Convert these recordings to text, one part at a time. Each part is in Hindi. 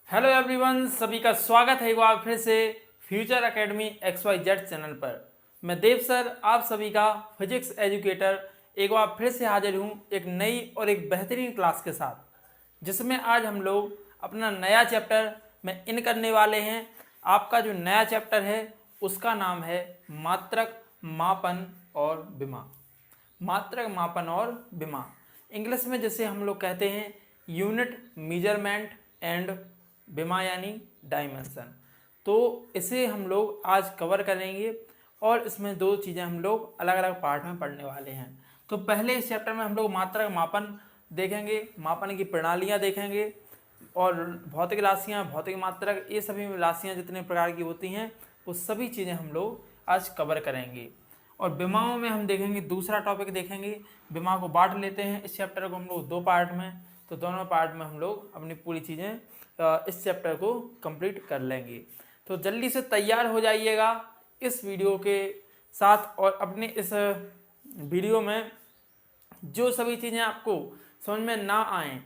हेलो एवरीवन, सभी का स्वागत है एक बार फिर से फ्यूचर एकेडमी XYZ चैनल पर। मैं देव सर, आप सभी का फिजिक्स एजुकेटर, एक बार फिर से हाजिर हूँ एक नई और एक बेहतरीन क्लास के साथ, जिसमें आज हम लोग अपना नया चैप्टर में इन करने वाले हैं। आपका जो नया चैप्टर है उसका नाम है मात्रक, मापन और विमा। मात्रक, मापन और विमा, इंग्लिश में जिसे हम लोग कहते हैं यूनिट मेजरमेंट एंड विमा यानी डायमेंशन। तो इसे हम लोग आज कवर करेंगे और इसमें दो चीज़ें हम लोग अलग अलग पार्ट में पढ़ने वाले हैं। तो पहले इस चैप्टर में हम लोग मात्रक, मापन देखेंगे, मापन की प्रणालियाँ देखेंगे और भौतिक राशियाँ, भौतिक मात्रक, ये सभी राशियाँ जितने प्रकार की होती हैं वो सभी चीज़ें हम लोग आज कवर करेंगे। और विमाओं में हम देखेंगे, दूसरा टॉपिक देखेंगे। विमा को बांट लेते हैं इस चैप्टर को हम लोग दो पार्ट में, तो दोनों पार्ट में हम लोग अपनी पूरी चीज़ें इस चैप्टर को कंप्लीट कर लेंगे। तो जल्दी से तैयार हो जाइएगा इस वीडियो के साथ और अपने इस वीडियो में जो सभी चीज़ें आपको समझ में ना आए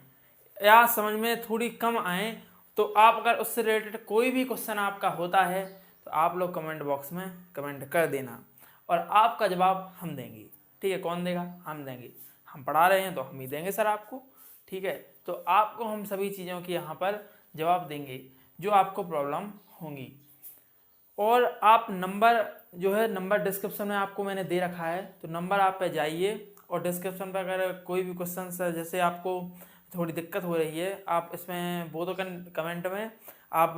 या समझ में थोड़ी कम आए, तो आप अगर उससे रिलेटेड कोई भी क्वेश्चन आपका होता है तो आप लोग कमेंट बॉक्स में कमेंट कर देना और आपका जवाब हम देंगे। ठीक है, कौन देगा? हम देंगे। हम पढ़ा रहे हैं तो हम ही देंगे सर आपको। ठीक है, तो आपको हम सभी चीज़ों की यहाँ पर जवाब देंगे जो आपको प्रॉब्लम होंगी। और आप नंबर जो है, नंबर डिस्क्रिप्शन में आपको मैंने दे रखा है, तो नंबर आप पे जाइए और डिस्क्रिप्शन पर अगर कोई भी क्वेश्चन जैसे आपको थोड़ी दिक्कत हो रही है, आप इसमें वो तो कमेंट में आप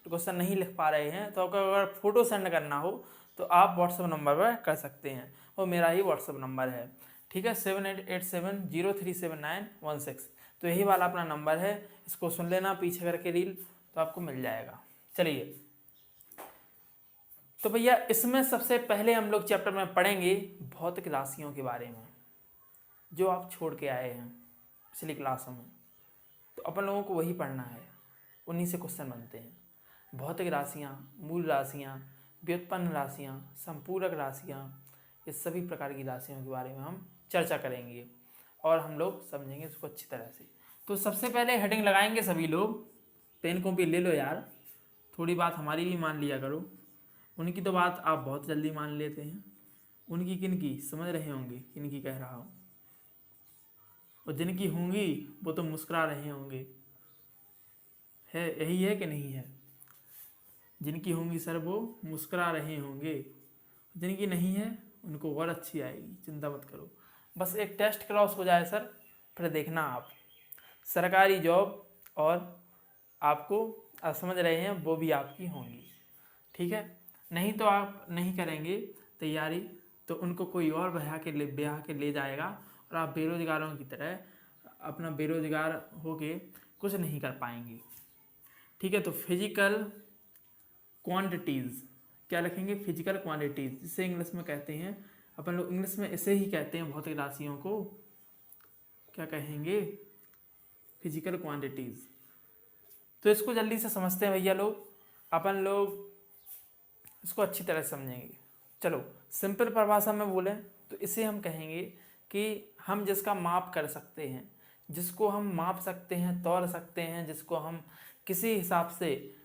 क्वेश्चन नहीं लिख पा रहे हैं, तो अगर फ़ोटो सेंड करना हो तो आप व्हाट्सएप नंबर पर कर सकते हैं, वो मेरा ही व्हाट्सएप नंबर है। ठीक है, 7887037916। तो यही वाला अपना नंबर है, इसको सुन लेना पीछे करके रील, तो आपको मिल जाएगा। चलिए, तो भैया इसमें सबसे पहले हम लोग चैप्टर में पढ़ेंगे भौतिक राशियों के बारे में, जो आप छोड़ के आए हैं पिछली क्लासों में। तो अपन लोगों को वही पढ़ना है, उन्हीं से क्वेश्चन बनते हैं। भौतिक राशियाँ, मूल राशियाँ, व्युत्पन्न राशियाँ, संपूरक राशियाँ, इस सभी प्रकार की राशियों के बारे में हम चर्चा करेंगे और हम लोग समझेंगे इसको अच्छी तरह से। तो सबसे पहले हेडिंग लगाएंगे सभी लोग, पेन कॉपी ले लो यार, थोड़ी बात हमारी भी मान लिया करो। उनकी तो बात आप बहुत जल्दी मान लेते हैं, उनकी किनकी समझ रहे होंगे, किनकी कह रहा हूँ, और जिनकी होंगी वो तो मुस्कुरा रहे होंगे। है, यही है कि नहीं है? जिनकी होंगी सर वो मुस्कुरा रहे होंगे, जिनकी नहीं है उनको और अच्छी आएगी, चिंता मत करो। बस एक टेस्ट क्रॉस हो जाए सर, फिर देखना आप सरकारी जॉब, और आपको आप समझ रहे हैं वो भी आपकी होंगी। ठीक है, नहीं तो आप नहीं करेंगे तैयारी तो उनको कोई और ब्याह के ले जाएगा और आप बेरोजगारों की तरह अपना बेरोजगार होके कुछ नहीं कर पाएंगे। ठीक है, तो फिजिकल क्वांटिटीज़ क्या लिखेंगे? फिजिकल क्वांटिटीज़, जिसे इंग्लिश में कहते हैं, अपन लोग इंग्लिश में इसे ही कहते हैं भौतिक राशियों को, क्या कहेंगे? Physical quantities. तो इसको जल्दी से समझते हैं भैया लोग, अपन लोग इसको अच्छी तरह समझेंगे। चलो सिंपल परिभाषा में बोलें तो इसे हम कहेंगे कि हम जिसका माप कर सकते हैं, जिसको हम माप सकते हैं, तौल सकते हैं, जिसको हम किसी हिसाब से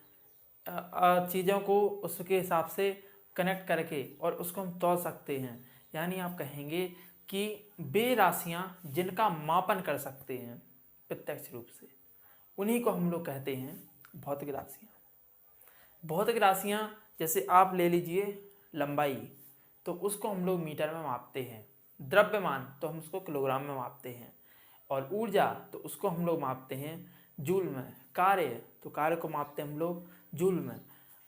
चीज़ों को उसके हिसाब से कनेक्ट करके और उसको हम तौल सकते हैं। यानी आप कहेंगे कि वे राशियाँ जिनका मापन कर सकते हैं प्रत्यक्ष रूप से, उन्हीं को हम लोग कहते हैं भौतिक राशियाँ। भौतिक राशियाँ जैसे आप ले लीजिए लंबाई, तो उसको हम लोग मीटर में मापते हैं। द्रव्यमान तो हम उसको किलोग्राम में मापते हैं। और ऊर्जा तो उसको हम लोग मापते हैं जूल में। कार्य तो कार्य को मापते हैं हम लोग जूल में।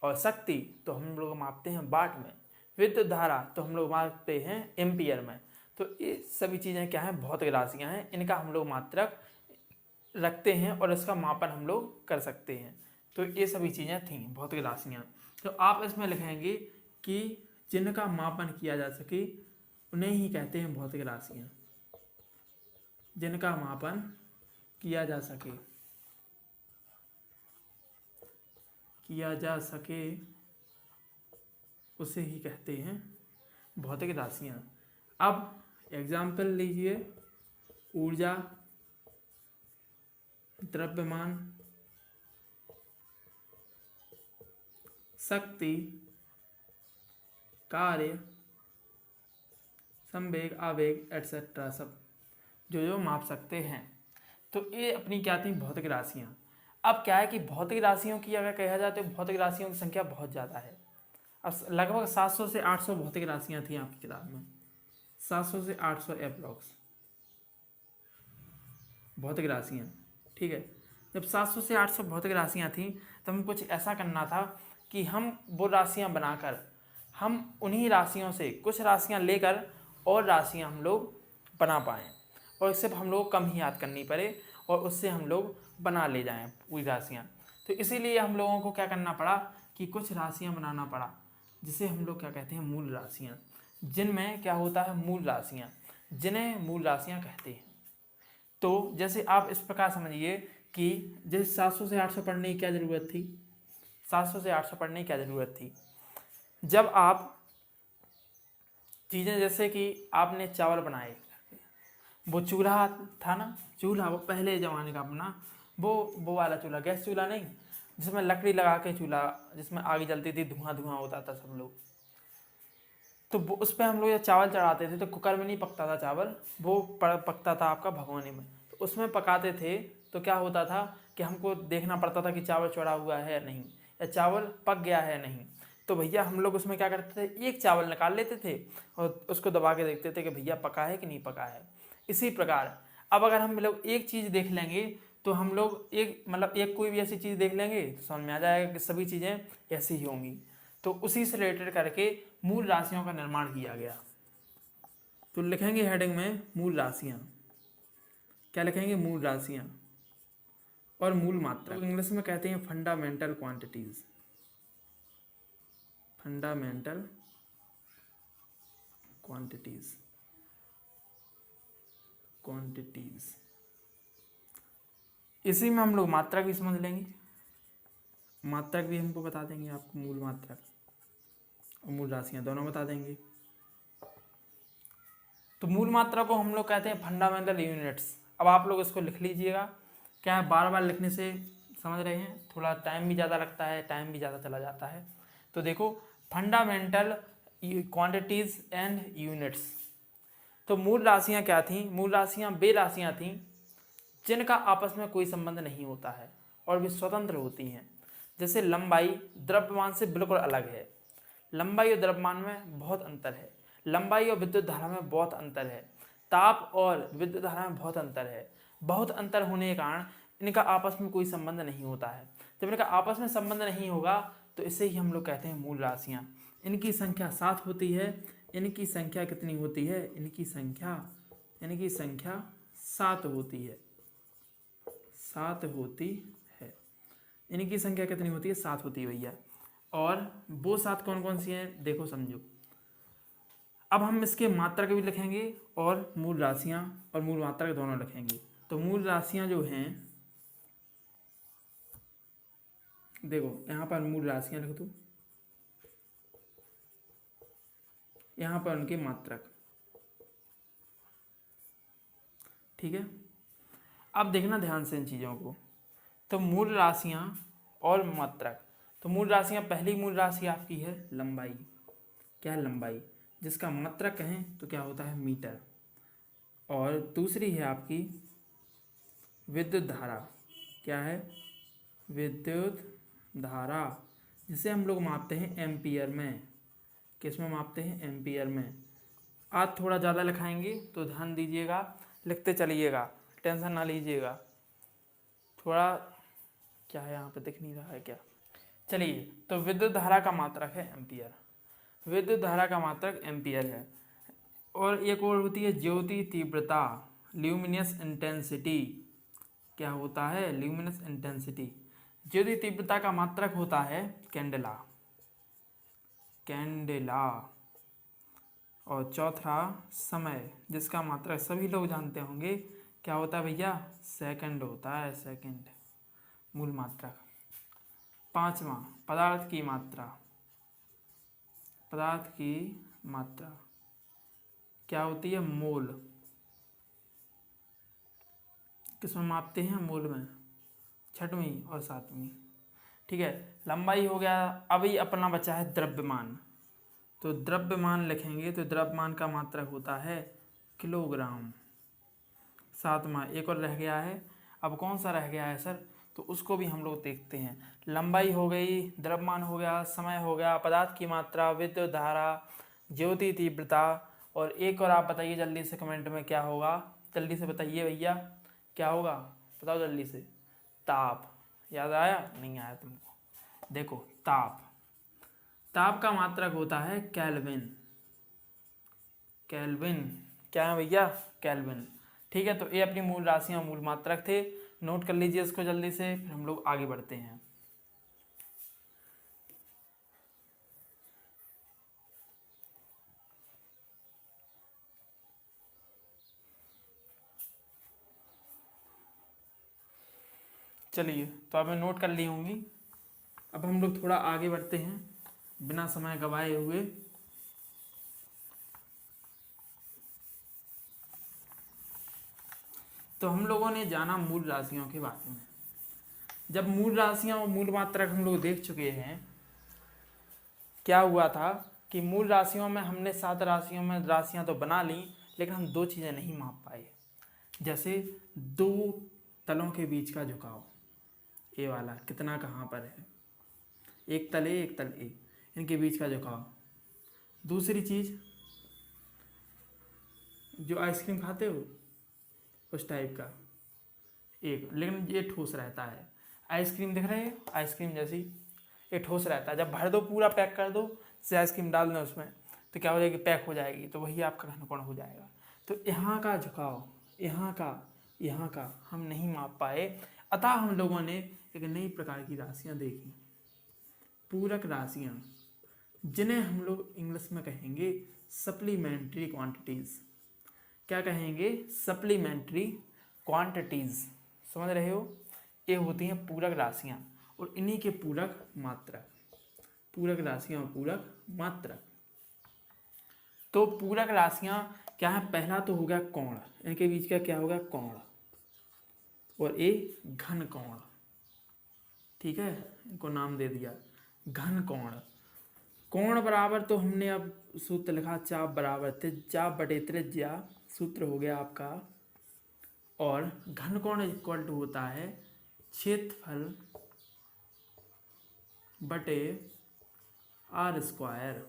और शक्ति तो हम लोग मापते हैं वाट में। विद्युत धारा तो हम लोग मापते हैं एम्पियर में। तो ये सभी चीज़ें क्या हैं? भौतिक राशियाँ हैं। इनका हम लोग मात्रक रखते हैं और इसका मापन हम लोग कर सकते हैं। तो ये सभी चीज़ें थी भौतिक राशियाँ। तो आप इसमें लिखेंगे कि जिनका मापन किया जा सके उन्हें ही कहते हैं भौतिक राशियाँ। जिनका मापन किया जा सके, उसे ही कहते हैं भौतिक राशियाँ। अब एग्जाम्पल लीजिए, ऊर्जा, द्रव्यमान, शक्ति, कार्य, संवेग, आवेग एटसेट्रा सब जो माप सकते हैं। तो ये अपनी क्या थी, भौतिक राशियाँ। अब क्या है कि भौतिक राशियों की अगर कहा जाए तो भौतिक राशियों की संख्या बहुत ज़्यादा है। अब लगभग 700 से 800 भौतिक राशियाँ थी आपकी किताब में, 700 से 800 एप्रोक्स भौतिक राशियाँ। ठीक है, जब 700 से 800 भौतिक राशियाँ थीं तब हमें कुछ ऐसा करना था कि हम वो राशियाँ बनाकर हम उन्हीं राशियों से कुछ राशियाँ लेकर और राशियाँ हम लोग बना पाएँ, और सिर्फ हम लोग कम ही याद करनी पड़े और उससे हम लोग बना ले जाएं पूरी राशियाँ। तो इसीलिए हम लोगों को क्या करना पड़ा कि कुछ राशियाँ बनाना पड़ा, जिसे हम लोग क्या कहते हैं, मूल राशियाँ, जिनमें क्या होता है, मूल राशियाँ, जिन्हें मूल राशियाँ कहते हैं। तो जैसे आप इस प्रकार समझिए कि जैसे 700 से 800 पढ़ने की क्या ज़रूरत थी, 700 से 800 पढ़ने की क्या ज़रूरत थी, जब आप चीज़ें जैसे कि आपने चावल बनाए, वो चूल्हा था ना, चूल्हा वो पहले ज़माने का अपना वो वाला चूल्हा, गैस चूल्हा नहीं, जिसमें लकड़ी लगा के चूल्हा, जिसमें आग जलती थी, धुआं धुआं होता था सब लोग। तो वो उस पर हम लोग जब चावल चढ़ाते थे तो कुकर में नहीं पकता था चावल, वो पकता था आपका भगोने में। तो उसमें पकाते थे तो क्या होता था कि हमको देखना पड़ता था कि चावल चढ़ा हुआ है या नहीं, या चावल पक गया है नहीं। तो भैया हम लोग उसमें क्या करते थे, एक चावल निकाल लेते थे और उसको दबा के देखते थे कि भैया पका है कि नहीं पका है। इसी प्रकार अब अगर हम लोग एक चीज़ देख लेंगे तो हम लोग एक कोई भी ऐसी चीज़ देख लेंगे तो समझ में आ जाएगा कि सभी चीज़ें ऐसी ही होंगी। तो उसी से रिलेटेड करके मूल राशियों का निर्माण किया गया। तो लिखेंगे हेडिंग में मूल राशियाँ, क्या लिखेंगे, मूल राशियाँ और मूल मात्रा। तो इंग्लिश में कहते हैं fundamental quantities, fundamental quantities, quantities. इसी में हम लोग मात्रक भी समझ लेंगे, मात्रक भी हमको बता देंगे, आपको मूल मात्रक और मूल राशियाँ दोनों बता देंगे। तो मूल मात्रा को हम लोग कहते हैं फंडामेंटल यूनिट्स। अब आप लोग इसको लिख लीजिएगा, क्या है, बार बार लिखने से समझ रहे हैं थोड़ा टाइम भी ज़्यादा लगता है, टाइम भी ज़्यादा चला जाता है। तो देखो, फंडामेंटल क्वांटिटीज़ एंड यूनिट्स। तो मूल राशियाँ क्या थीं, मूल राशियाँ वे राशियाँ थीं जिनका आपस में कोई संबंध नहीं होता है और वे स्वतंत्र होती हैं। जैसे लंबाई द्रव्यमान से बिल्कुल अलग है, लंबाई और द्रव्यमान में बहुत अंतर है, लंबाई और विद्युत धारा में बहुत अंतर है, ताप और विद्युत धारा में बहुत अंतर है। बहुत अंतर होने के कारण इनका आपस में कोई संबंध नहीं होता है। जब इनका आपस में संबंध नहीं होगा तो इसे ही हम लोग कहते हैं मूल राशियाँ। इनकी संख्या 7 होती है। इनकी संख्या कितनी होती है, इनकी संख्या 7 होती है, 7 होती है। इनकी संख्या कितनी होती है, 7 होती है भैया। और वो 7 कौन कौन सी हैं, देखो समझो। अब हम इसके मात्रक भी लिखेंगे और मूल राशियाँ और मूल मात्रक दोनों लिखेंगे। तो मूल राशियाँ जो हैं, देखो यहाँ पर मूल राशियाँ लिख दो, यहाँ पर उनके मात्रक। ठीक है, अब देखना ध्यान से इन चीज़ों को। तो मूल राशियाँ और मात्रक। तो मूल राशियाँ, पहली मूल राशि आपकी है लंबाई। क्या है, लंबाई, जिसका मात्रक कहें तो क्या होता है, मीटर। और दूसरी है आपकी विद्युत धारा। क्या है, विद्युत धारा, जिसे हम लोग मापते हैं एम्पियर में। किस में मापते हैं, एम्पियर में। आज थोड़ा ज़्यादा लिखाएंगे तो ध्यान दीजिएगा, लिखते चलिएगा, टेंशन ना लीजिएगा। थोड़ा क्या है, यहाँ पे दिख नहीं रहा है क्या, चलिए। तो विद्युत धारा का मात्रक है एम्पियर, विद्युत धारा का मात्रक एम्पियर है। और एक और होती है ज्योति तीव्रता, ल्यूमिनस इंटेंसिटी। क्या होता है, ल्यूमिनस इंटेंसिटी। ज्योति तीव्रता का मात्रक होता है कैंडेला, कैंडेला। और चौथा समय, जिसका मात्रक सभी लोग जानते होंगे, क्या होता है भैया, सेकंड होता है, सेकंड, मूल मात्रक। पांचवा पदार्थ की मात्रा, पदार्थ की मात्रा क्या होती है, मोल। किसमें मापते हैं, मोल में, छठवीं और सातवीं। ठीक है, लंबाई हो गया। अभी अपना बचा है द्रव्यमान, तो द्रव्यमान लिखेंगे तो द्रव्यमान का मात्रक होता है किलोग्राम। सातवां एक और रह गया है, अब कौन सा रह गया है सर, तो उसको भी हम लोग देखते हैं। लंबाई हो गई, द्रव्यमान हो गया, समय हो गया, पदार्थ की मात्रा, विद्युत धारा, ज्योति तीव्रता, और एक और आप बताइए जल्दी से कमेंट में क्या होगा, जल्दी से बताइए भैया क्या होगा, बताओ जल्दी से। ताप, याद आया नहीं आया तुमको, देखो ताप, ताप का मात्रक होता है केल्विन। केल्विन क्या है भैया, केल्विन। ठीक है, तो ये अपनी मूल राशियां मूल मात्रक थे, नोट कर लीजिए इसको जल्दी से, फिर हम लोग आगे बढ़ते हैं। चलिए, तो आपने नोट कर ली होंगी। अब हम लोग थोड़ा आगे बढ़ते हैं बिना समय गवाए हुए। तो हम लोगों ने जाना मूल राशियों के बारे में। जब मूल राशियां और मूल मात्रक हम लोग देख चुके हैं, क्या हुआ था कि मूल राशियों में हमने 7 राशियों में राशियां तो बना ली, लेकिन हम 2 चीज़ें नहीं माप पाए। जैसे 2 तलों के बीच का झुकाव, ए वाला कितना कहाँ पर है, एक तल ए एक तल ए, इनके बीच का झुकाव। दूसरी चीज़, जो आइसक्रीम खाते हो उस टाइप का एक, लेकिन ये ठोस रहता है। आइसक्रीम दिख रहे हैं, आइसक्रीम जैसी ये ठोस रहता है। जब भर दो पूरा पैक कर दो, से आइसक्रीम डाल दो उसमें, तो क्या हो जाएगी, पैक हो जाएगी, तो वही आपका घनकोण हो जाएगा। तो यहाँ का झुकाव, यहाँ का हम नहीं माप पाए, अतः हम लोगों ने एक नई प्रकार की राशियाँ देखी, पूरक राशियाँ, जिन्हें हम लोग इंग्लिश में कहेंगे सप्लीमेंट्री क्वांटिटीज़। क्या कहेंगे, सप्लीमेंट्री क्वांटिटीज़, समझ रहे हो। ये होती हैं पूरक राशियाँ, और इन्हीं के पूरक मात्रक, पूरक राशियाँ और पूरक मात्रक। तो पूरक राशियाँ क्या है, पहला तो हो गया कोण, इनके बीच का क्या होगा, कोण, और ये घन कोण। ठीक है, इनको नाम दे दिया घन कोण। कोण बराबर, तो हमने अब सूत्र लिखा, चाप बराबर चाप बटे त्रिज्या, सूत्र हो गया आपका। और घन कोण इक्वल टू होता है क्षेत्रफल बटे आर स्क्वायर,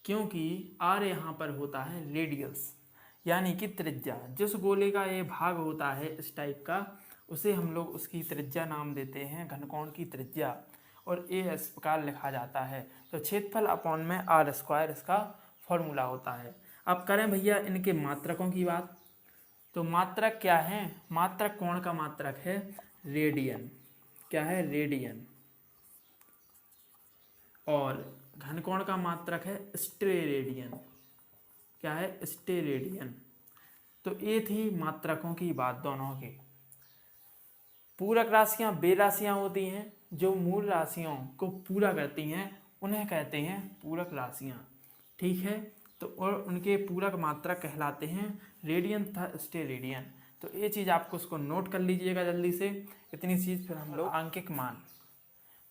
क्योंकि आर यहाँ पर होता है रेडियस, यानी कि त्रिज्या। जिस गोले का ये भाग होता है इस टाइप का, उसे हम लोग उसकी त्रिज्या नाम देते हैं, घनकोण की त्रिज्या, और ये इस प्रकार लिखा जाता है। तो क्षेत्रफल अपॉन में आर स्क्वायर इसका फॉर्मूला होता है। अब करें भैया इनके मात्रकों की बात, तो मात्रक क्या है, मात्रक कोण का मात्रक है रेडियन। क्या है, रेडियन। और घनकोण का मात्रक है स्टेरेडियन। क्या है, स्टेरेडियन। तो ये थी मात्रकों की बात दोनों के। पूरक राशियां वे राशियां होती हैं जो मूल राशियों को पूरा करती हैं, उन्हें कहते हैं पूरक राशियां। ठीक है, तो और उनके पूरक मात्रक कहलाते हैं रेडियन तथा स्टेरेडियन। तो ये चीज़ आपको उसको नोट कर लीजिएगा जल्दी से, इतनी चीज़। फिर हम लोग आंकिक मान,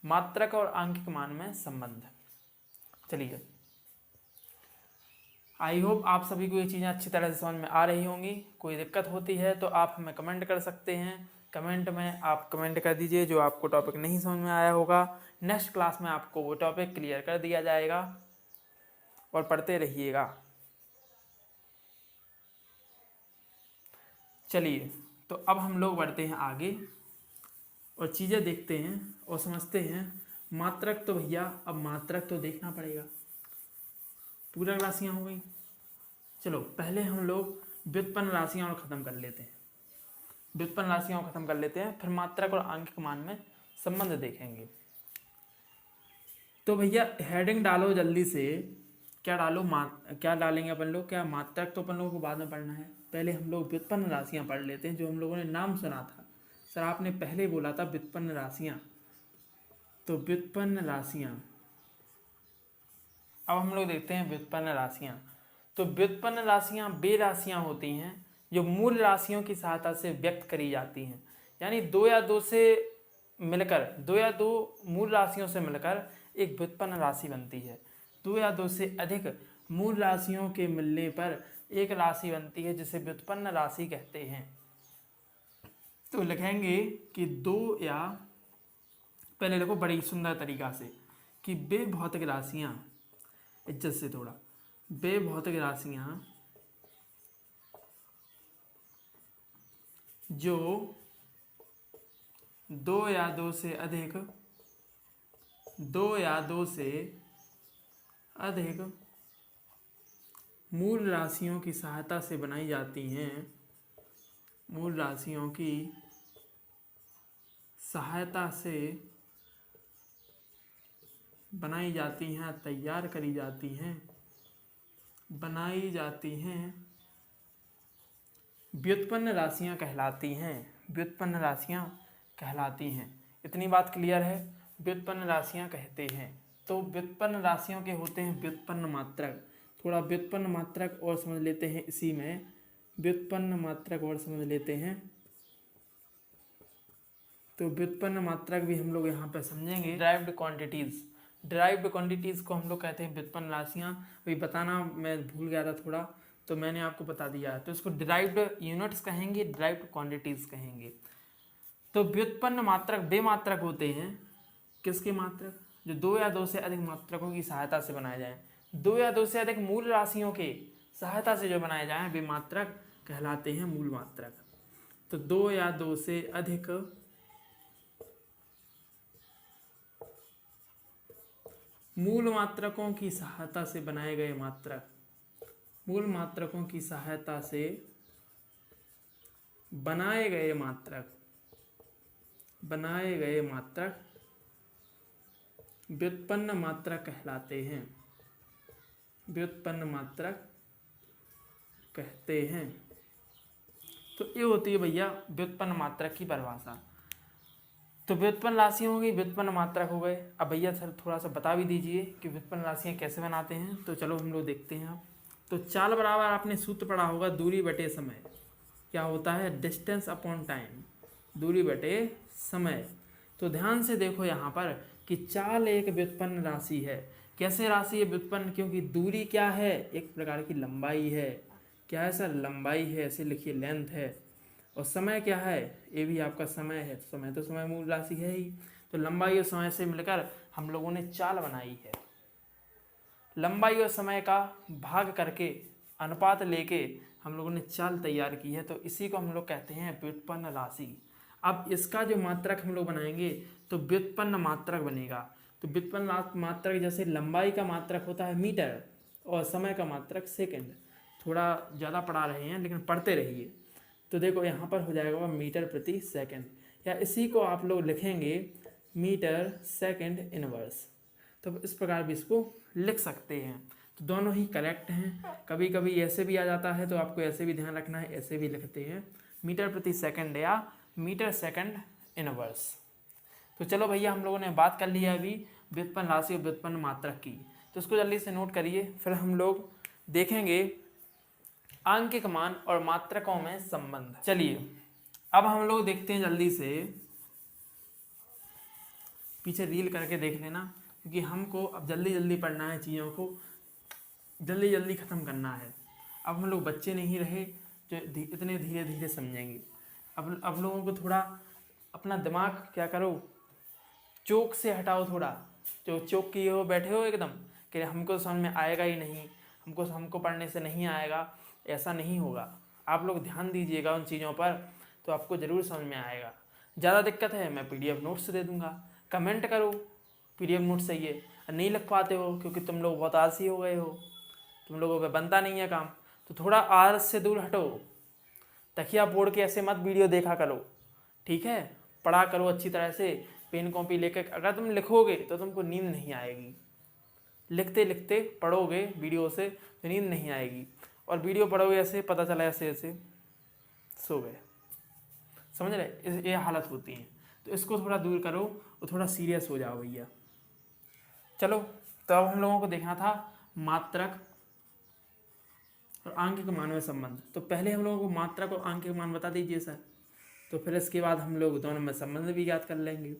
मात्रक और आंकिक मान में संबंध। चलिए, आई होप आप सभी को ये चीज़ें अच्छी तरह से समझ में आ रही होंगी। कोई दिक्कत होती है तो आप हमें कमेंट कर सकते हैं, कमेंट में आप कमेंट कर दीजिए जो आपको टॉपिक नहीं समझ में आया होगा। नेक्स्ट क्लास में आपको वो टॉपिक क्लियर कर दिया जाएगा, और पढ़ते रहिएगा। चलिए, तो अब हम लोग बढ़ते हैं आगे और चीज़ें देखते हैं और समझते हैं। मात्रक तो भैया, अब मात्रक तो देखना पड़ेगा, पूरक राशियाँ हो गई। चलो पहले हम लोग व्युत्पन्न राशियाँ और ख़त्म कर लेते हैं, व्युत्पन्न राशियों को ख़त्म कर लेते हैं, फिर मात्रक और आंकिक मान में संबंध देखेंगे। तो भैया हेडिंग डालो जल्दी से, क्या डालो, क्या डालेंगे अपन लोग, क्या मात्रक तो अपन लोगों को बाद में पढ़ना है, पहले हम लोग व्युत्पन्न राशियाँ पढ़ लेते हैं, जो हम लोगों ने नाम सुना था। सर आपने पहले बोला था व्युत्पन्न राशियाँ, तो व्युत्पन्न राशियाँ, अब हम लोग देखते हैं व्युत्पन्न राशियाँ। तो व्युत्पन्न राशियाँ वे राशियाँ होती हैं जो मूल राशियों की सहायता से व्यक्त करी जाती हैं, यानी 2 या 2 से मिलकर, दो या दो मूल राशियों से मिलकर एक व्युत्पन्न राशि बनती है। दो या दो से अधिक मूल राशियों के मिलने पर एक राशि बनती है जिसे व्युत्पन्न राशि कहते हैं। तो लिखेंगे कि दो या, पहले लिखो बड़ी सुंदर तरीका से, कि वे भौतिक राशियाँ, इज्जत से थोड़ा, वे भौतिक राशियाँ जो दो या दो से अधिक मूल राशियों की सहायता से बनाई जाती हैं, मूल राशियों की सहायता से बनाई जाती हैं, तैयार करी जाती हैं, बनाई जाती हैं, व्युत्पन्न राशियां कहलाती हैं, व्युत्पन्न राशियां कहलाती हैं। इतनी बात क्लियर है? व्युत्पन्न राशियां कहते हैं। तो व्युत्पन्न राशियों के होते हैं व्युत्पन्न मात्रक। थोड़ा व्युत्पन्न मात्रक और समझ लेते हैं, इसी में व्युत्पन्न मात्रक और समझ लेते हैं। तो व्युत्पन्न मात्रक भी हम लोग यहाँ पे समझेंगे। ड्राइव्ड क्वांटिटीज़, ड्राइव्ड क्वांटिटीज़ को हम लोग कहते हैं व्युत्पन्न राशियाँ। अभी बताना मैं भूल गया था थोड़ा, तो मैंने आपको बता दिया है। तो इसको ड्राइव्ड यूनिट्स कहेंगे, ड्राइव्ड क्वांटिटीज़ कहेंगे। तो व्युत्पन्न मात्रक वे मात्रक होते हैं, किसके मात्रक? जो दो या दो से अधिक मात्रकों की सहायता से बनाए जाएं। दो या दो से अधिक मूल राशियों के सहायता से जो बनाए जाएं वे मात्रक कहलाते हैं मूल मात्रक। तो दो या दो से अधिक मूल मात्रकों की सहायता से बनाए गए मात्रक, मूल मात्रकों की सहायता से बनाए गए मात्रक व्युत्पन्न मात्रक कहलाते हैं, व्युत्पन्न मात्रक कहते हैं। तो ये होती है भैया व्युत्पन्न मात्रक की परिभाषा। तो व्युत्पन्न राशियाँ हो गई, व्युत्पन्न मात्रक हो गए। अब भैया सर थोड़ा सा बता भी दीजिए कि व्युत्पन्न राशियाँ कैसे बनाते हैं। तो चलो हम लोग देखते हैं। अब तो चाल बराबर आपने सूत्र पढ़ा होगा, दूरी बटे समय। क्या होता है? डिस्टेंस अपॉन टाइम, दूरी बटे समय। तो ध्यान से देखो यहाँ पर कि चाल एक व्युत्पन्न राशि है। कैसे राशि है व्युत्पन्न? क्योंकि दूरी क्या है? एक प्रकार की लंबाई है। क्या है सर? लंबाई है, ऐसे लिखिए लेंथ है। और समय क्या है? ये भी आपका समय है। तो समय मूल राशि है ही। तो लंबाई और समय से मिलकर हम लोगों ने चाल बनाई है। लंबाई और समय का भाग करके, अनुपात लेके हम लोगों ने चाल तैयार की है। तो इसी को हम लोग कहते हैं व्युत्पन्न राशि। अब इसका जो मात्रक हम लोग बनाएंगे तो व्युत्पन्न मात्रक बनेगा। तो व्युत्पन्न मात्रक, जैसे लंबाई का मात्रक होता है मीटर और समय का मात्रक सेकंड। थोड़ा ज़्यादा पढ़ा रहे हैं लेकिन पढ़ते रहिए। तो देखो यहाँ पर हो जाएगा मीटर प्रति सेकंड, या इसी को आप लोग लिखेंगे मीटर सेकंड इनवर्स। तो इस प्रकार भी इसको लिख सकते हैं। तो दोनों ही करेक्ट हैं। कभी कभी ऐसे भी आ जाता है, तो आपको ऐसे भी ध्यान रखना है, ऐसे भी लिखते हैं मीटर प्रति सेकंड या मीटर सेकंड इनवर्स। तो चलो भैया, हम लोगों ने बात कर लिया अभी व्युत्पन्न राशि और व्युत्पन्न मात्रक की। तो इसको जल्दी से नोट करिए, फिर हम लोग देखेंगे आंकिक मान और मात्रकों में संबंध। चलिए अब हम लोग देखते हैं, जल्दी से पीछे रील करके देख लेना, क्योंकि हमको अब जल्दी जल्दी पढ़ना है, चीज़ों को जल्दी जल्दी ख़त्म करना है। अब हम लोग बच्चे नहीं रहे जो इतने धीरे धीरे समझेंगे। अब लोगों को थोड़ा अपना दिमाग क्या करो, चौक से हटाओ थोड़ा। जो चौक किए हो बैठे हो एकदम कि हमको समझ में आएगा ही नहीं, हमको पढ़ने से नहीं आएगा, ऐसा नहीं होगा। आप लोग ध्यान दीजिएगा उन चीज़ों पर, तो आपको ज़रूर समझ में आएगा। ज़्यादा दिक्कत है मैं PDF नोट्स दे दूँगा, कमेंट करो PDF नोट्स चाहिए। नहीं लिख पाते हो क्योंकि तुम लोग बहुत आलसी हो गए हो, तुम लोगों पे बनता नहीं है काम। तो थोड़ा आलस से दूर हटो, तकिया बोर्ड के ऐसे मत वीडियो देखा करो, ठीक है? पढ़ा करो अच्छी तरह से, पेन कॉपी लेकर। अगर तुम लिखोगे तो तुमको नींद नहीं आएगी, लिखते लिखते पढ़ोगे वीडियो से तो नींद नहीं आएगी। और वीडियो पढ़ोगे ऐसे, पता चला ऐसे ऐसे सो गए, समझ रहे? ये हालत होती है। तो इसको थोड़ा दूर करो और थोड़ा सीरियस हो जाओ भैया। चलो, तो अब हम लोगों को देखना था मात्रक और आंकिक मान में संबंध। तो पहले हम लोगों को मात्रक और आंकिक मान बता दीजिए सर। तो फिर इसके बाद हम लोग दोनों में संबंध भी ज्ञात कर लेंगे।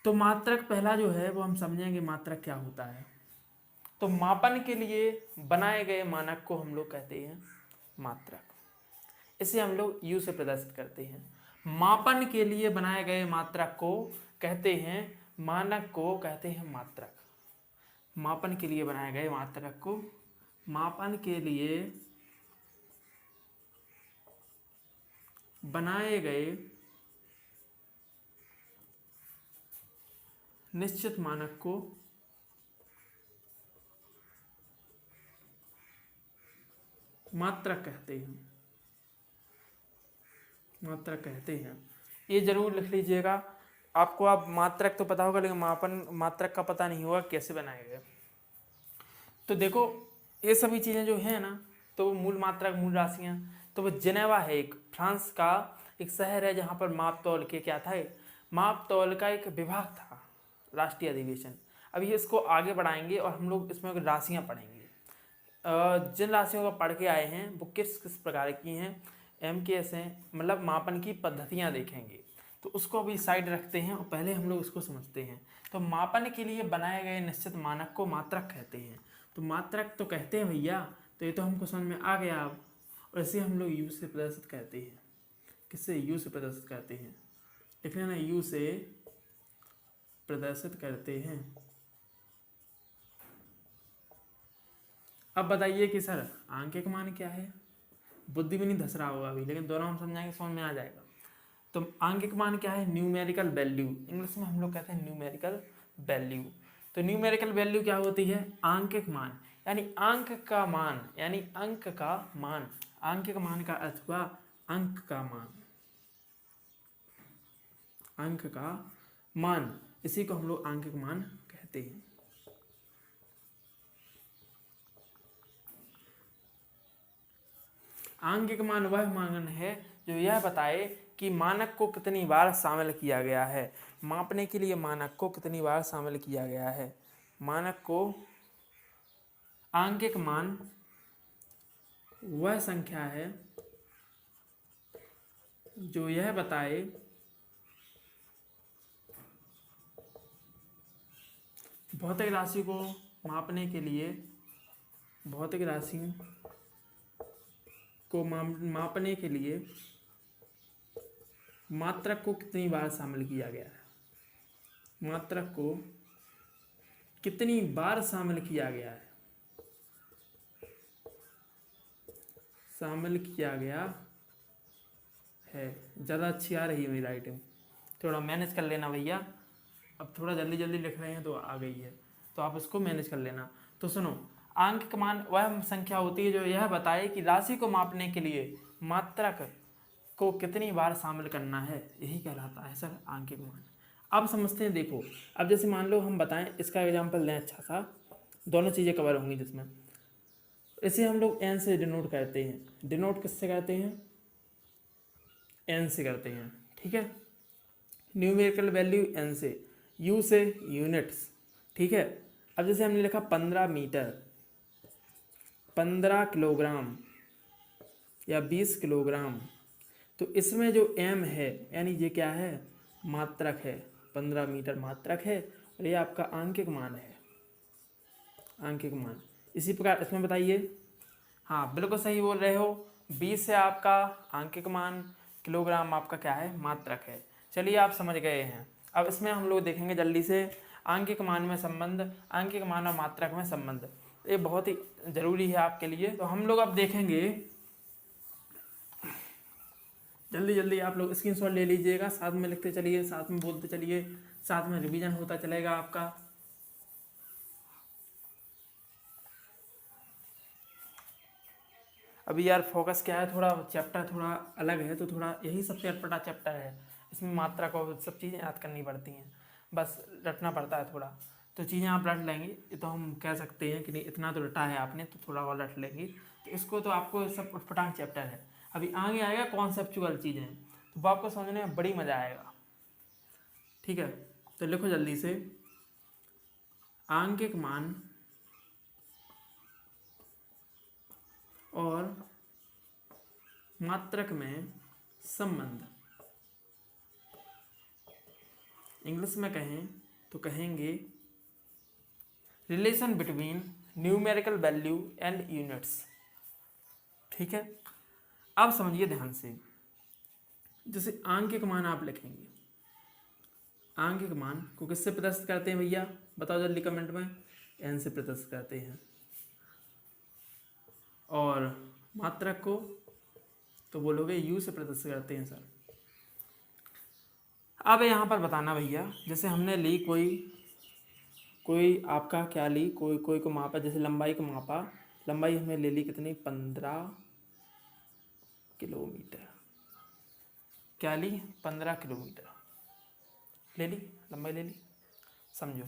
तो मात्रक पहला जो है वो हम समझेंगे मात्रक क्या होता है। तो मापन के लिए बनाए गए मानक को हम लोग कहते हैं मात्रक। इसे हम लोग यू से प्रदर्शित करते हैं। मापन के लिए बनाए गए मात्रक को कहते हैं, मानक को कहते हैं मात्रक। मापन के लिए बनाए गए मात्रक को, मापन के लिए बनाए गए निश्चित मानक को मात्रक कहते हैं, मात्रक कहते हैं। ये जरूर लिख लीजिएगा। आपको आप मात्रक तो पता होगा लेकिन मापन मात्रक का पता नहीं होगा कैसे बनाएंगे। तो देखो ये सभी चीज़ें जो हैं ना, तो वो मूल मात्रक, मूल राशियाँ, तो वो जिनेवा है, एक फ्रांस का एक शहर है जहाँ पर माप तौल के क्या था, माप तौल का एक विभाग था, राष्ट्रीय अधिवेशन। अभी इसको आगे बढ़ाएंगे और हम लोग इसमें राशियाँ पढ़ेंगे। जिन राशियों को पढ़ के आए हैं वो किस किस प्रकार की हैं, MKS हैं, मतलब मापन की पद्धतियाँ देखेंगे। तो उसको अभी साइड रखते हैं और पहले हम लोग उसको समझते हैं। तो मापन के लिए बनाए गए निश्चित मानक को मात्रक कहते हैं। तो मात्रक तो कहते हैं भैया, तो ये तो हमको समझ में आ गया अब। और इसे हम लोग यू से प्रदर्शित करते हैं। किससे? यू से प्रदर्शित करते हैं। लिख लेना, यू से प्रदर्शित करते हैं। अब बताइए कि सर आंकिक मान क्या है? बुद्धि भी नहीं धस रहा होगा अभी, लेकिन दोनों हम समझाएंगे, समझ में आ जाएगा। तो आंकिक मान क्या है? न्यूमेरिकल वैल्यू, इंग्लिश में हम लोग कहते हैं न्यूमेरिकल वैल्यू। तो न्यूमेरिकल वैल्यू क्या होती है? आंकिक मान, यानी अंक का मान, यानी अंक का मान। आंकिक मान का अर्थ हुआ अंक का मान, अंक का मान, इसी को हम लोग आंकिक मान कहते हैं। आंकिक मान वह मान है जो यह बताए कि मानक को कितनी बार शामिल किया गया है। मापने के लिए मानक को कितनी बार शामिल किया गया है। मानक को आंकिक मान वह संख्या है जो यह बताए भौतिक राशि को मापने के लिए, भौतिक राशि को मापने के लिए मात्रक को कितनी बार शामिल किया गया है। मात्रक को कितनी बार शामिल किया गया है, शामिल किया गया है। ज़्यादा अच्छी आ रही है मेरी राइटिंग, थोड़ा मैनेज कर लेना भैया। अब थोड़ा जल्दी जल्दी लिख रहे हैं तो आ गई है, तो आप इसको मैनेज कर लेना। तो सुनो, आंकिक मान वह संख्या होती है जो यह बताए कि राशि को मापने के लिए मात्रक को कितनी बार शामिल करना है, यही कहलाता है सर आंकिक मान। अब समझते हैं, देखो अब जैसे मान लो हम बताएं, इसका एग्जांपल लें अच्छा सा, दोनों चीज़ें कवर होंगी जिसमें। इसे हम लोग एन से डिनोट करते हैं। डिनोट किससे करते हैं? एन से करते हैं, ठीक है। न्यूमेरिकल वैल्यू एन से, यू से यूनिट्स, ठीक है। अब जैसे हमने लिखा 15 मीटर, 15 किलोग्राम या 20 किलोग्राम, तो इसमें जो एम है यानी ये क्या है? मात्रक है। 15 मीटर मात्रक है और ये आपका आंकिक मान है, आंकिक मान। इसी प्रकार इसमें बताइए, हाँ बिल्कुल सही बोल रहे हो, 20 है आपका आंकिक मान, किलोग्राम आपका क्या है? मात्रक है। चलिए आप समझ गए हैं। अब इसमें हम लोग देखेंगे जल्दी से आंकिक मान में संबंध, आंकिक मान और मात्रक में संबंध, ये बहुत ही ज़रूरी है आपके लिए। तो हम लोग अब देखेंगे, जल्दी जल्दी आप लोग स्क्रीनशॉट ले लीजिएगा, साथ में लिखते चलिए, साथ में बोलते चलिए, साथ में रिवीजन होता चलेगा आपका। अभी यार फोकस क्या है, थोड़ा चैप्टर थोड़ा अलग है, तो थोड़ा यही सबसे अटपटा चैप्टर है। इसमें मात्रा को सब चीज़ें याद करनी पड़ती हैं, बस रटना पड़ता है थोड़ा। तो चीज़ें आप रट लेंगे, ये तो हम कह सकते हैं कि नहीं इतना तो रटा है आपने, तो थोड़ा और रट लेंगे। तो इसको तो आपको सब उटपटांग चैप्टर है। अभी आगे आएगा कॉन्सेप्चुअल चीज़ें, तो वो आपको समझने में बड़ी मज़ा आएगा, ठीक है। तो लिखो जल्दी से, आंकिक मान और मात्रक में संबंध। इंग्लिश में कहें तो कहेंगे relation between numerical value and units. ठीक है, अब समझिए ध्यान से। जैसे आंकिक मान आप लिखेंगे, आंकिक मान को किससे प्रदर्शित करते हैं भैया, बताओ जल्दी कमेंट में। एन से प्रदर्शित करते हैं। और मात्रक को तो बोलोगे यू से प्रदर्शित करते हैं सर। अब यहाँ पर बताना भैया, जैसे हमने ली कोई आपका क्या ली, कोई को मापा, जैसे लंबाई को मापा, लंबाई हमने ले ली कितनी, 15 किलोमीटर। क्या ली, 15 किलोमीटर ले ली, लंबाई ले ली, समझो।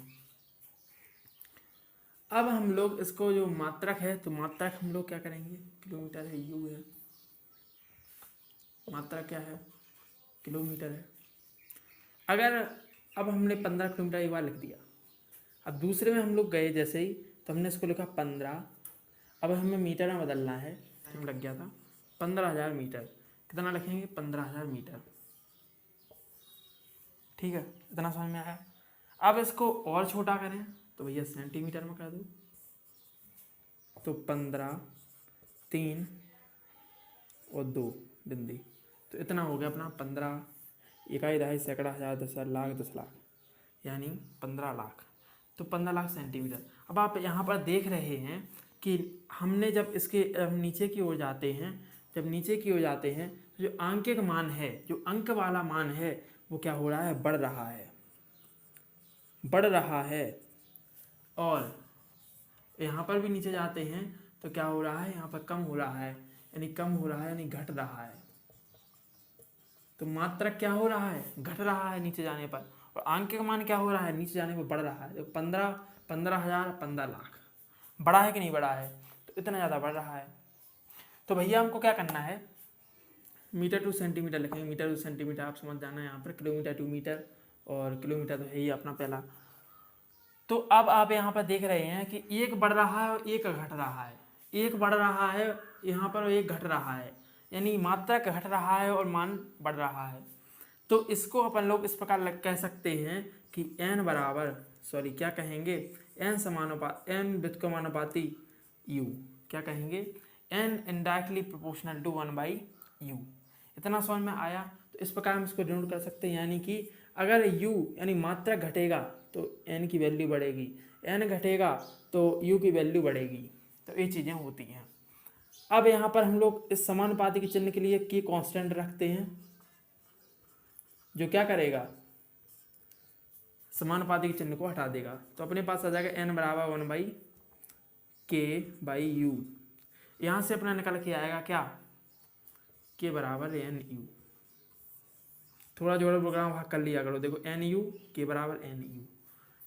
अब हम लोग इसको जो मात्रक है, तो मात्रक हम लोग क्या करेंगे, किलोमीटर है, यू है, मात्रक क्या है, किलोमीटर है। अगर अब हमने 15 किलोमीटर एक बार लिख दिया, अब दूसरे में हम लोग गए जैसे ही, तो हमने इसको लिखा 15, अब हमें मीटर में बदलना है, टाइम लग गया था, 15,000 मीटर। कितना लिखेंगे, 15,000 मीटर। ठीक है, इतना समझ में आया। अब इसको और छोटा करें तो भैया सेंटीमीटर में कर दो, तो 15, 3 और 2 बिंदी, तो इतना हो गया अपना 15, इकाई, दहाई, सैकड़ा, हजार, 10,000, लाख, 10 लाख, यानी 15 लाख। तो 15 लाख सेंटीमीटर। अब आप यहाँ पर देख रहे हैं कि हमने जब इसके नीचे की ओर जाते हैं, जब नीचे की ओर जाते हैं तो जो आंकिक मान है, जो अंक वाला मान है, वो क्या हो रहा है, बढ़ रहा है, बढ़ रहा है। और यहाँ पर भी नीचे जाते हैं तो क्या हो रहा है, यहाँ पर कम हो रहा है, यानी कम हो रहा है, यानी घट रहा है। तो मात्रक क्या हो रहा है, घट रहा है नीचे जाने पर, और आंकिक मान क्या हो रहा है, नीचे जाने पर बढ़ रहा है। तो 15,000, 15 लाख, बढ़ा है कि नहीं बढ़ा है, तो इतना ज़्यादा बढ़ रहा है। तो भैया हमको क्या करना है, मीटर टू सेंटीमीटर लिखेंगे, मीटर टू सेंटीमीटर आप समझ जाना है यहाँ पर, किलोमीटर टू मीटर, और किलोमीटर तो है ही अपना पहला। तो अब आप यहाँ पर देख रहे हैं कि एक बढ़ रहा है और एक घट रहा है, एक बढ़ रहा है यहाँ पर और एक घट रहा है, यानी मात्रक घट रहा है और मान बढ़ रहा है। तो इसको अपन लोग इस प्रकार कह सकते हैं कि n बराबर, सॉरी क्या कहेंगे, n समानुपात, n व्युत्क्रमानुपाती u, क्या कहेंगे, n indirectly proportional to 1/u। इतना समझ में आया। तो इस प्रकार हम इसको डिनोट कर सकते हैं, यानी कि अगर u यानी मात्रा घटेगा तो n की वैल्यू बढ़ेगी, n घटेगा तो u की वैल्यू बढ़ेगी। तो ये चीज़ें होती हैं। अब यहाँ पर हम लोग इस समानुपाती के चिन्ह के लिए की कांस्टेंट रखते हैं, जो क्या करेगा, समानुपाती के चिन्ह को हटा देगा। तो अपने पास आ जाएगा n बराबर 1/k/u। यहाँ से अपना निकल के आएगा क्या, k बराबर nu। थोड़ा जोड़ प्रोग्राम भाग कर लिया करो, देखो nu, k बराबर nu।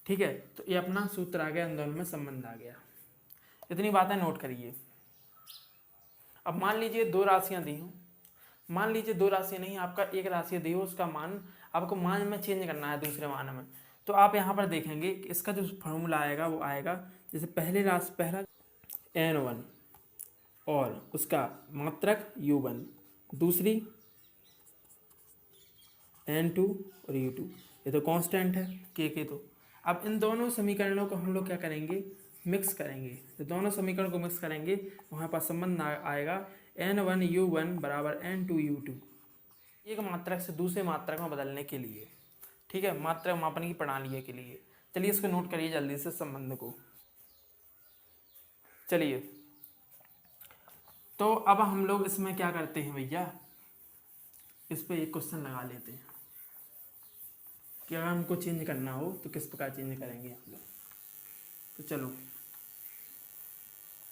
ठीक है, तो ये अपना सूत्र आ गया, इन दोनों में संबंध आ गया। इतनी बातें नोट करिए। अब मान लीजिए दो राशियां दी हों, मान लीजिए दो राशियां नहीं, आपका एक राशि दी हो, उसका मान आपको मान में चेंज करना है दूसरे मान में। तो आप यहाँ पर देखेंगे कि इसका जो फॉर्मूला आएगा वो आएगा, जैसे पहला n1 और उसका मात्रक u1, दूसरी n2 और u2, ये तो कांस्टेंट है k। तो अब इन दोनों समीकरणों को हम लोग क्या करेंगे, मिक्स करेंगे। तो दोनों समीकरण को मिक्स करेंगे, वहाँ पर संबंध आएगा n1u1 बराबर n2u2, एक मात्रक से दूसरे मात्रक में बदलने के लिए। ठीक है, मात्रक मापन की प्रणाली के लिए। चलिए इसको नोट करिए जल्दी से संबंध को। चलिए, तो अब हम लोग इसमें क्या करते हैं भैया, इस पे एक क्वेश्चन लगा लेते हैं कि अगर हमको चेंज करना हो तो किस प्रकार चेंज करेंगे हम लोग। तो चलो,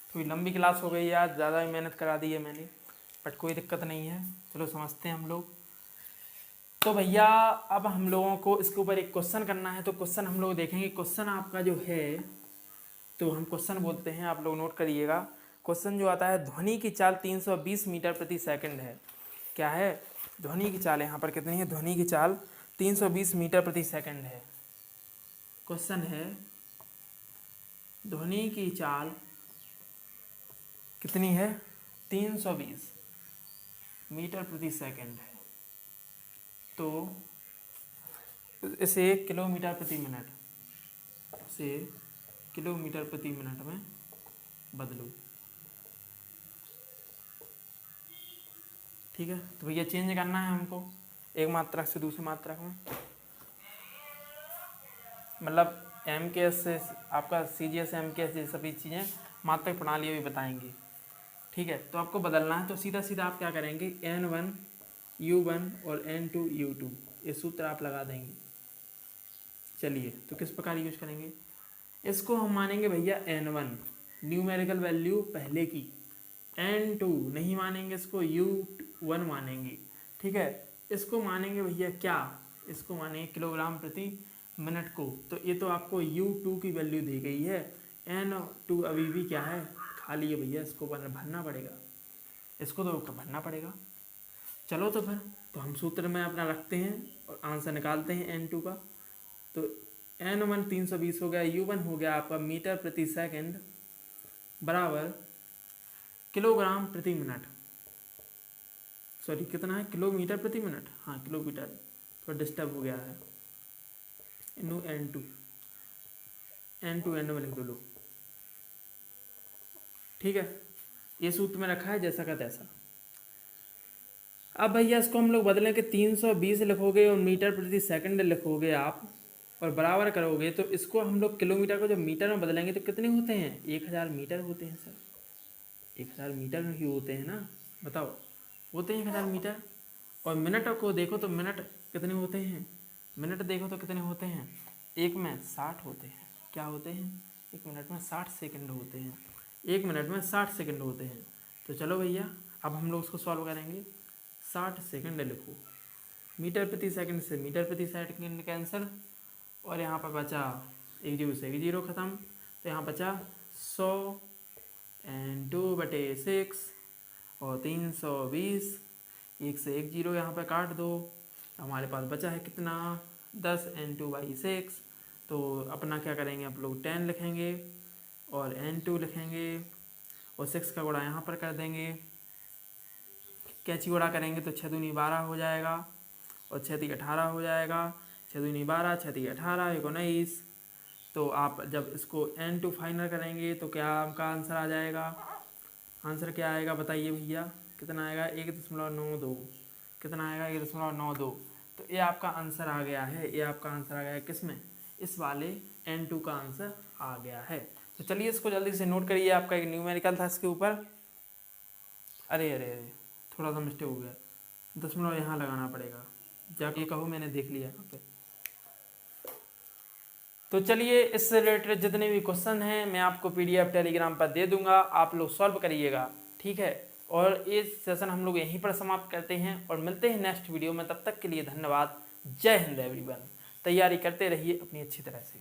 थोड़ी लंबी क्लास हो गई यार, ज़्यादा ही मेहनत करा दी है मैंने, बट कोई दिक्कत नहीं है, चलो समझते हैं हम लोग। तो भैया अब हम लोगों को इसके ऊपर एक क्वेश्चन करना है। तो क्वेश्चन हम लोग देखेंगे, क्वेश्चन आपका जो है, तो हम क्वेश्चन बोलते हैं, आप लोग नोट करिएगा। क्वेश्चन जो आता है, ध्वनि की चाल 320 मीटर प्रति सेकंड है। क्या है, ध्वनि की चाल यहाँ पर कितनी है, ध्वनि की चाल 320 मीटर प्रति सेकंड है। क्वेश्चन है, ध्वनि की चाल कितनी है, 320 मीटर प्रति सेकंड है। तो इसे किलोमीटर प्रति मिनट से किलोमीटर प्रति मिनट में बदलो। ठीक है, तो भैया चेंज करना है हमको एक मात्रक से दूसरी मात्रक में, मतलब MKS से आपका CGS MKS ये सभी चीज़ें मात्रक प्रणाली भी बताएंगी। ठीक है, तो आपको बदलना है तो सीधा सीधा आप क्या करेंगे, N1 U1 और N2 U2 ये सूत्र आप लगा देंगे। चलिए, तो किस प्रकार यूज करेंगे, इसको हम मानेंगे भैया N1 न्यूमेरिकल वैल्यू पहले की, N2 नहीं मानेंगे, इसको U1 मानेंगे। ठीक है, इसको मानेंगे भैया क्या, इसको मानेंगे किलोग्राम प्रति मिनट को। तो ये तो आपको U2 की वैल्यू दी गई है, N2 अभी भी क्या है, खाली है भैया, इसको भरना पड़ेगा, इसको तो भरना पड़ेगा। चलो तो फिर तो हम सूत्र में अपना रखते हैं और आंसर निकालते हैं N2 का। तो N1 320 हो गया, U1 हो गया आपका मीटर प्रति सेकंड बराबर किलोग्राम प्रति मिनट, सॉरी कितना है, किलोमीटर प्रति मिनट, हाँ किलोमीटर, तो डिस्टर्ब हो गया है, N2 N1 लिख दो लो। ठीक है, ये सूत्र में रखा है जैसा का तैसा। अब भैया इसको हम लोग बदलें कि 320 लिखोगे और मीटर प्रति सेकंड लिखोगे आप और बराबर करोगे, तो इसको हम लोग किलोमीटर को जब मीटर में बदलेंगे तो कितने होते हैं, 1000 मीटर होते हैं सर, 1000 मीटर ही होते हैं ना, बताओ, होते हैं 1000 मीटर। और मिनट को देखो तो मिनट कितने होते हैं, मिनट देखो तो कितने होते हैं, एक में 60 होते हैं, क्या होते हैं, एक मिनट में 60 सेकंड होते हैं, एक मिनट में 60 सेकंड होते हैं। तो चलो भैया अब हम लोग उसको सॉल्व करेंगे, 60 सेकंड लिखो, मीटर प्रति सेकंड से मीटर प्रति सेकंड कैंसिल, और यहाँ पर बचा एक जीरो से एक जीरो ख़त्म, तो यहाँ बचा 100 N2/6 और 320, एक से एक जीरो यहाँ पर काट दो, हमारे पास बचा है कितना, 10 N2/6। तो अपना क्या करेंगे आप लोग 10 लिखेंगे और N2 लिखेंगे और 6 का गुणा यहाँ पर कर देंगे, कैंची गुणा करेंगे तो 6 दूनी 12 हो जाएगा और 6 तीन 18 हो जाएगा, 6 दूनी 12, 6 तीन 18, 19। तो आप जब इसको N2 फाइनल करेंगे तो क्या आपका आंसर आ जाएगा, आंसर क्या आएगा बताइए भैया, कितना आएगा, 1.92, कितना आएगा 1.92। तो ये आपका आंसर आ गया है, ये आपका आंसर आ गया है किस में, इस वाले N2 का आंसर आ गया है। तो चलिए इसको जल्दी से नोट करिए, आपका एक न्यूमेरिकल था इसके ऊपर, अरे अरे अरे थोड़ा सा मिस्टेक हो गया, 0.9 यहाँ लगाना पड़ेगा, जाके कहो मैंने देख लिया यहाँ पे। तो चलिए इससे रिलेटेड जितने भी क्वेश्चन हैं मैं आपको PDF टेलीग्राम पर दे दूंगा, आप लोग सॉल्व करिएगा। ठीक है, और ये सेशन हम लोग यहीं पर समाप्त करते हैं और मिलते हैं नेक्स्ट वीडियो में, तब तक के लिए धन्यवाद, जय हिंद एवरीवन। तैयारी करते रहिए अपनी अच्छी तरह से।